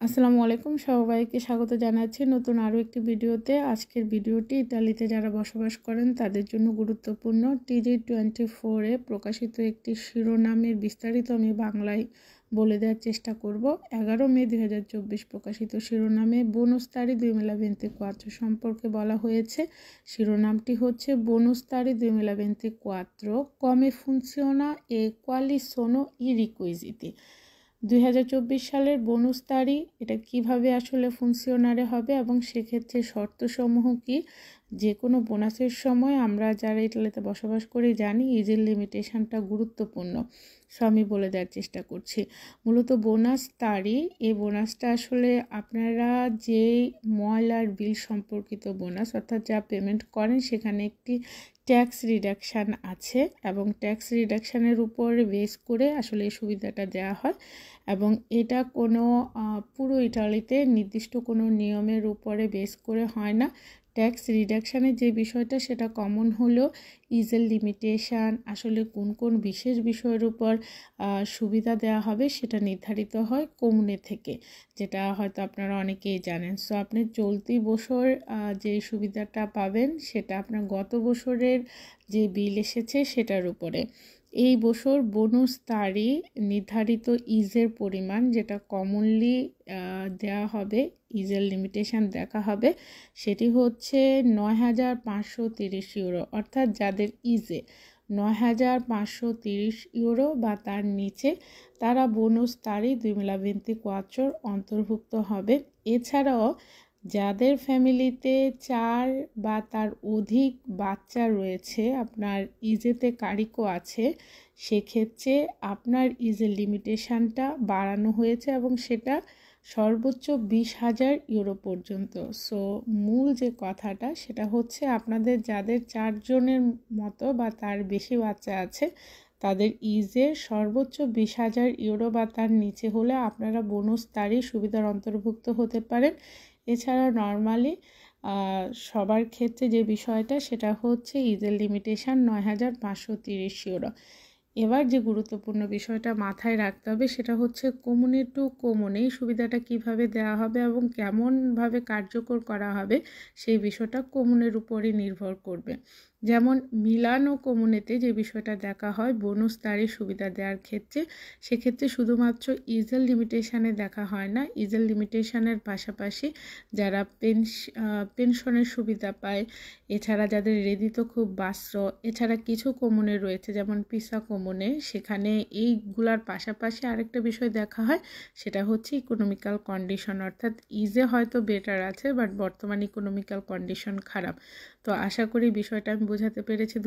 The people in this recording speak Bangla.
আসসালামু আলাইকুম, সবাইকে স্বাগত জানাচ্ছি নতুন আরও একটি ভিডিওতে। আজকের ভিডিওটি ইতালিতে যারা বসবাস করেন তাদের জন্য গুরুত্বপূর্ণ। TG24-এ প্রকাশিত একটি শিরোনামের বিস্তারিত আমি বাংলায় বলে দেওয়ার চেষ্টা করব। 11 মে 2024 প্রকাশিত শিরোনামে বোনুস তারি 2024 সম্পর্কে বলা হয়েছে। শিরোনামটি হচ্ছে বোনুস তারি 2024 come funziona e quali sono i requisiti। 2024 সালের বোনাস তারিখ এটা কিভাবে আসলে ফুনকশনারে হবে এবং সেক্ষেত্রে শর্তসমূহ কি। যে কোনো বোনাসের সময় আমরা যারা ইটালিতে বসবাস করি জানি এজের লিমিটেশনটা গুরুত্বপূর্ণ। সো আমি বলে দেওয়ার চেষ্টা করছি। মূলত বোনাস তারিখ এই বোনাসটা আসলে আপনারা যে ময়লার বিল সম্পর্কিত বোনাস অর্থাৎ যা পেমেন্ট করেন সেখানে একটি ট্যাক্স রিডাকশান আছে এবং ট্যাক্স রিডাকশানের উপর বেস করে আসলে এই সুবিধাটা দেওয়া হয় এবং এটা কোনো পুরো ইটালিতে নির্দিষ্ট কোনো নিয়মের উপরে বেস করে হয় না। ট্যাক্স রিডাকশানের যে বিষয়টা সেটা কমন হলেও ইজের লিমিটেশান আসলে কোন কোন বিশেষ বিষয়ের উপর সুবিধা দেওয়া হবে সেটা নির্ধারিত হয় কমুনে থেকে, যেটা হয়তো আপনারা অনেকেই জানেন। সো আপনি চলতি বছর যে সুবিধাটা পাবেন সেটা আপনার গত বছরের যে বিল এসেছে সেটার উপরে। এই বছর বোনাস তারিখ নির্ধারিত ইজের পরিমাণ যেটা কমনলি দেওয়া হবে, ইজের লিমিটেশান দেখা হবে, সেটি হচ্ছে 9,530 ইউরো। অর্থাৎ যাদের ইজে 9,530 ইউরো বা তার নিচে তারা বোনাস তারিখ 2024 অন্তর্ভুক্ত হবে। এছাড়াও যাদের ফ্যামিলিতে 4 বা তার অধিক বাচ্চা রয়েছে, আপনার ইজেতে কারিকো আছে, সেক্ষেত্রে আপনার ইজের লিমিটেশানটা বাড়ানো হয়েছে এবং সেটা সর্বোচ্চ 20,000 ইউরো পর্যন্ত। সো মূল যে কথাটা সেটা হচ্ছে আপনাদের যাদের 4 জনের মতো বা তার বেশি বাচ্চা আছে তাদের ইজে সর্বোচ্চ 20,000 ইউরো বা তার নিচে হলে আপনারা বোনাস তারিখ সুবিধার অন্তর্ভুক্ত হতে পারেন। এছাড়া নর্মালি সবার ক্ষেত্রে যে বিষয়টা সেটা হচ্ছে ইজের লিমিটেশান 9,530 ইউরো। এবার যে গুরুত্বপূর্ণ বিষয়টা মাথায় রাখতে হবে সেটা হচ্ছে কমুনে টু কমুনে এই সুবিধাটা কিভাবে দেওয়া হবে এবং কেমনভাবে কার্যকর করা হবে সেই বিষয়টা কমুনের উপরই নির্ভর করবে। যেমন মিলান ও কমুনেতে যে বিষয়টা দেখা হয় বোনাস তারিখ সুবিধা দেওয়ার ক্ষেত্রে, সেক্ষেত্রে শুধুমাত্র ইজের লিমিটেশানে দেখা হয় না, ইজের লিমিটেশানের পাশাপাশি যারা পেনশনের সুবিধা পায়, এছাড়া যাদের রেদিত খুব বাস্র, এছাড়া কিছু কমুনে রয়েছে যেমন পিসা কমুনে, সেখানে এইগুলার পাশাপাশি আরেকটা বিষয় দেখা হয় সেটা হচ্ছে ইকোনমিক্যাল কন্ডিশন। অর্থাৎ ইজে হয়তো বেটার আছে বাট বর্তমান ইকোনমিক্যাল কন্ডিশন খারাপ। তো আশা করি বিষয়টা আমি বোঝাতে পেরেছি।